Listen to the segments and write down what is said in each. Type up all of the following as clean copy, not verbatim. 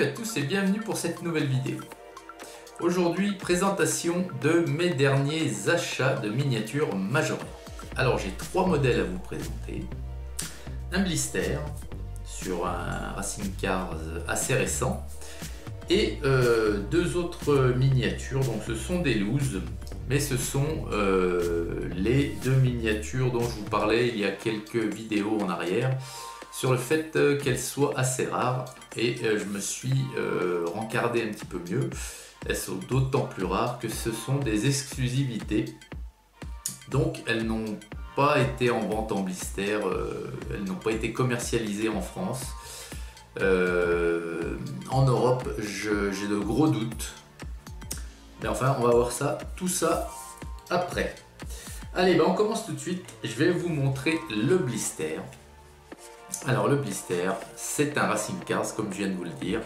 à tous et bienvenue pour cette nouvelle vidéo. Aujourd'hui, présentation de mes derniers achats de miniatures Majorette. Alors j'ai trois modèles à vous présenter. Un blister sur un Racing Cars assez récent et deux autres miniatures. Donc ce sont des looses, mais ce sont les deux miniatures dont je vous parlais il y a quelques vidéos en arrière sur le fait qu'elles soient assez rares, et je me suis rencardé un petit peu mieux. Elles sont d'autant plus rares que ce sont des exclusivités, donc elles n'ont pas été en vente en blister, elles n'ont pas été commercialisées en France. En Europe, j'ai de gros doutes, mais enfin on va voir ça, tout ça après. Allez, on commence tout de suite. Je vais vous montrer le blister. Alors le blister, c'est un Racing Cars comme je viens de vous le dire.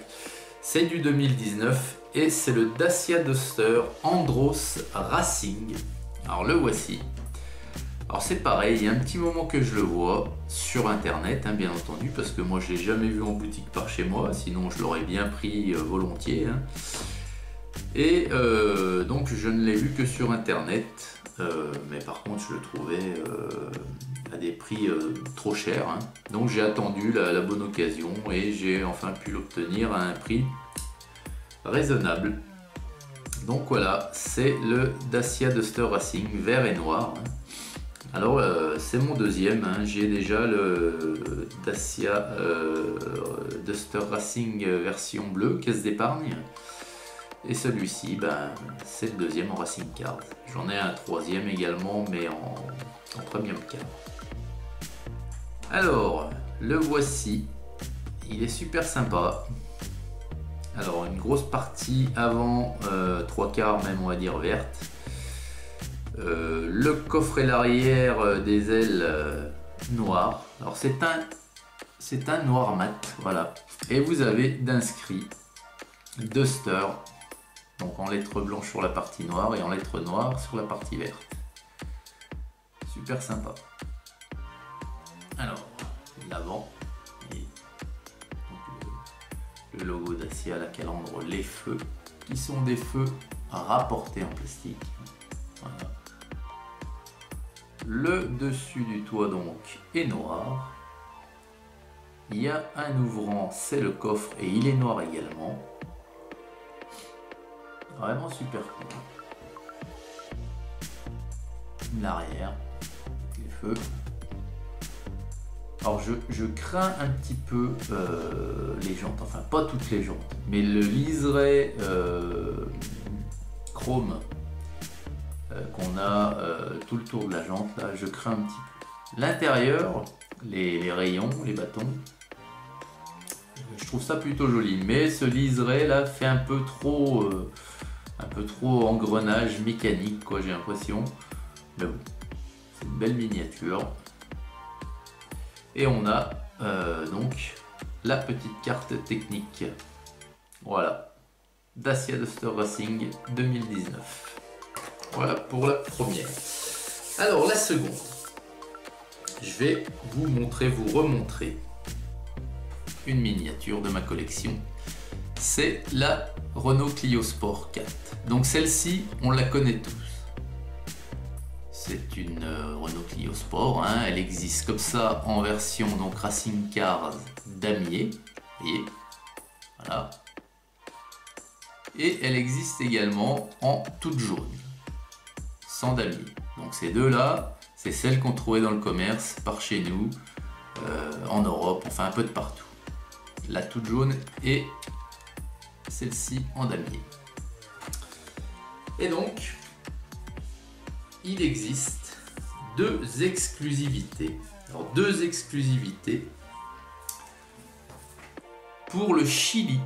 C'est du 2019 et c'est le Dacia Duster Andros Racing. Alors le voici. Alors c'est pareil, il y a un petit moment que je le vois sur internet, hein, bien entendu, parce que moi je l'ai jamais vu en boutique par chez moi, sinon je l'aurais bien pris volontiers. Hein. Et donc je ne l'ai vu que sur internet, mais par contre je le trouvais à des prix trop chers. Hein. Donc j'ai attendu la bonne occasion et j'ai enfin pu l'obtenir à un prix raisonnable. Donc voilà, c'est le Dacia Duster Racing vert et noir. Alors c'est mon deuxième, hein. J'ai déjà le Dacia Duster Racing version bleue, caisse d'épargne. Et celui-ci, c'est le deuxième en Racing Cars. J'en ai un troisième également, mais en premium cam. Alors, le voici. Il est super sympa. Alors, une grosse partie avant, trois quarts même, on va dire, verte. Le coffret l'arrière des ailes noir. Alors, c'est un noir mat, voilà. Et vous avez d'inscrit Duster. Donc en lettres blanches sur la partie noire et en lettres noires sur la partie verte. Super sympa. Alors, l'avant. Le logo Dacia, la calandre, les feux, qui sont des feux rapportés en plastique. Voilà. Le dessus du toit donc est noir. Il y a un ouvrant, c'est le coffre et il est noir également. Vraiment super cool. L'arrière, les feux. Alors je crains un petit peu les jantes, enfin pas toutes les jantes, mais le liseré chrome qu'on a tout le tour de la jante, là, je crains un petit peu. L'intérieur, les rayons, les bâtons, je trouve ça plutôt joli, mais ce liseré là fait un peu trop engrenage mécanique, quoi, j'ai l'impression. Mais bon, c'est une belle miniature. Et on a donc la petite carte technique. Voilà, Dacia Duster Racing 2019. Voilà pour la première. Alors la seconde, je vais vous remontrer une miniature de ma collection. C'est la Renault Clio Sport 4. Donc celle-ci, on la connaît tous. C'est une Renault Clio Sport, hein. Elle existe comme ça en version donc Racing Cars damier. Et voilà. Et elle existe également en toute jaune, sans damier. Donc ces deux-là, c'est celles qu'on trouvait dans le commerce par chez nous, en Europe, enfin un peu de partout. La toute jaune et celle-ci en damier. Et donc, il existe deux exclusivités. Alors, deux exclusivités pour le Chili,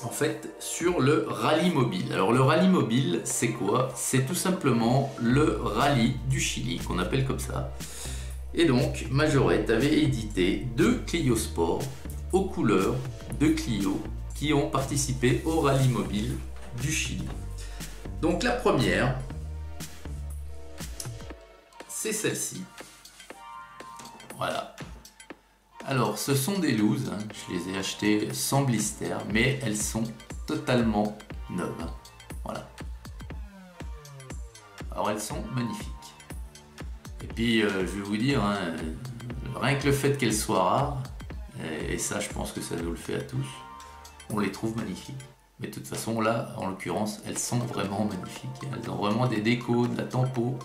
en fait, sur le rallye mobile. Alors, le rallye mobile, c'est quoi? C'est tout simplement le rallye du Chili, qu'on appelle comme ça. Et donc, Majorette avait édité deux Clio Sport aux couleurs de Clio qui ont participé au rallye mobile du Chili. Donc la première, c'est celle-ci. Voilà. Alors, ce sont des looses, hein. Je les ai achetées sans blister, mais elles sont totalement neuves. Voilà. Alors, elles sont magnifiques. Et puis, je vais vous dire, hein, rien que le fait qu'elles soient rares, et ça, je pense que ça nous le fait à tous, on les trouve magnifiques. Mais de toute façon, là, en l'occurrence, elles sont vraiment magnifiques. Elles ont vraiment des décos, de la tempo,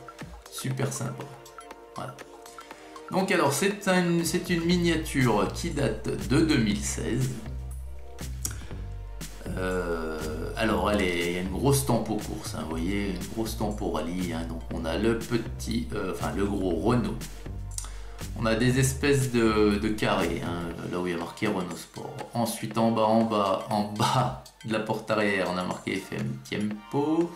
super sympa. Voilà. Donc alors c'est une miniature qui date de 2016. Alors il y a une grosse tempo course, hein, vous voyez, une grosse tempo rallye. Hein, donc on a le petit, le gros Renault. On a des espèces de carrés, hein, là où il y a marqué Renault Sport. Ensuite en bas de la porte arrière, on a marqué FM Tempo.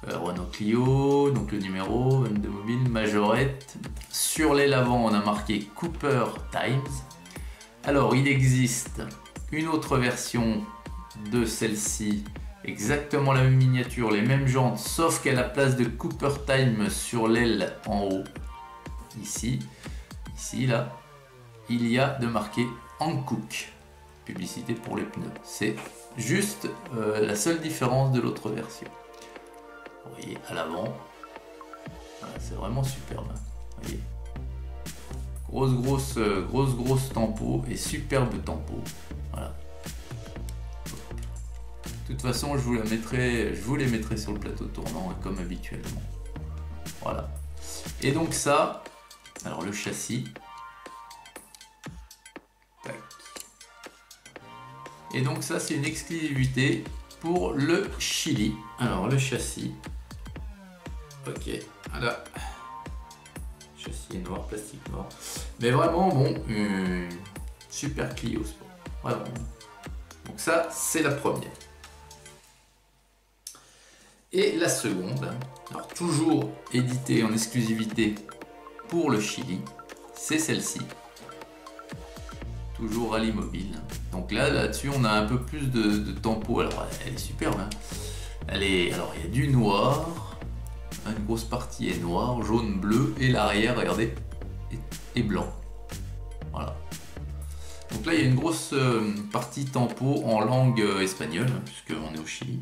Renault Clio, donc le numéro, de mobile, Majorette. Sur les l'avant, on a marqué Cooper Times. Alors, il existe une autre version de celle-ci, exactement la même miniature, les mêmes jantes, sauf qu'à la place de Cooper Time sur l'aile en haut, ici, là, il y a de marqué Hankook, publicité pour les pneus. C'est juste la seule différence de l'autre version. Vous voyez, à l'avant, voilà, c'est vraiment superbe. Vous voyez, grosse tempo et superbe tempo. Voilà. De toute façon, je vous les mettrai sur le plateau tournant comme habituellement. Voilà. Et donc ça, alors le châssis. Tac. Et donc ça, c'est une exclusivité pour le Chili. Alors le châssis. Ok, voilà. Châssis est noir, plastique noir. Mais vraiment bon, super Clio Sport. Vraiment. Donc ça, c'est la première. Et la seconde, alors toujours éditée en exclusivité pour le Chili, c'est celle-ci. Toujours rallye mobile. Donc là-dessus, on a un peu plus de tempo. Alors, elle est superbe. Hein. Alors, il y a du noir. Une grosse partie est noire, jaune, bleu. Et l'arrière, regardez, est blanc. Voilà. Donc là, il y a une grosse partie tempo en langue espagnole, puisqu'on est au Chili.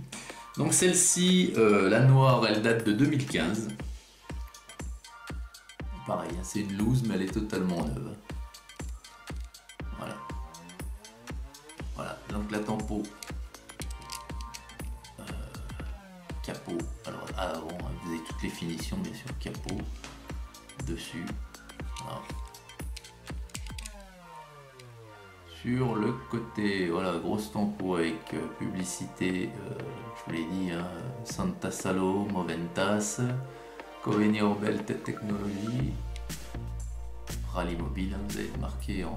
Donc celle-ci, la noire, elle date de 2015. Pareil, hein, c'est une loose, mais elle est totalement neuve. Voilà. Voilà, donc la tempo. Capot. Alors à l'avant, hein, vous avez toutes les finitions, bien sûr, capot. Dessus. Voilà. Sur le côté, voilà, grosse tempo avec publicité, je vous l'ai dit, hein, Santa Salo, Moventas, Coveni Orbel Technologie, rallye mobile, hein, vous avez marqué en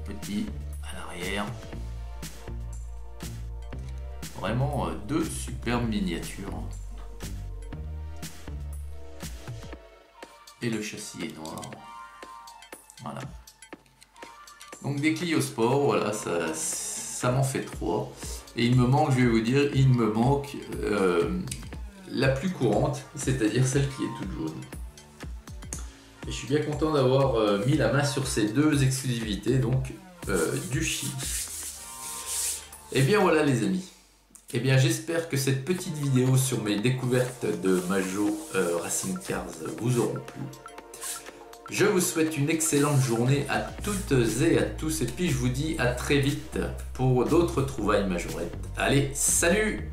petit à l'arrière. Vraiment deux superbes miniatures. Et le châssis est noir. Voilà. Donc des Clio Sport, voilà, ça m'en fait 3. Et il me manque, je vais vous dire, il me manque la plus courante, c'est-à-dire celle qui est toute jaune. Et je suis bien content d'avoir mis la main sur ces deux exclusivités, donc du Chili. Et bien voilà les amis. Et bien j'espère que cette petite vidéo sur mes découvertes de Majo Racing Cars vous auront plu. Je vous souhaite une excellente journée à toutes et à tous et puis je vous dis à très vite pour d'autres trouvailles majorettes. Allez, salut!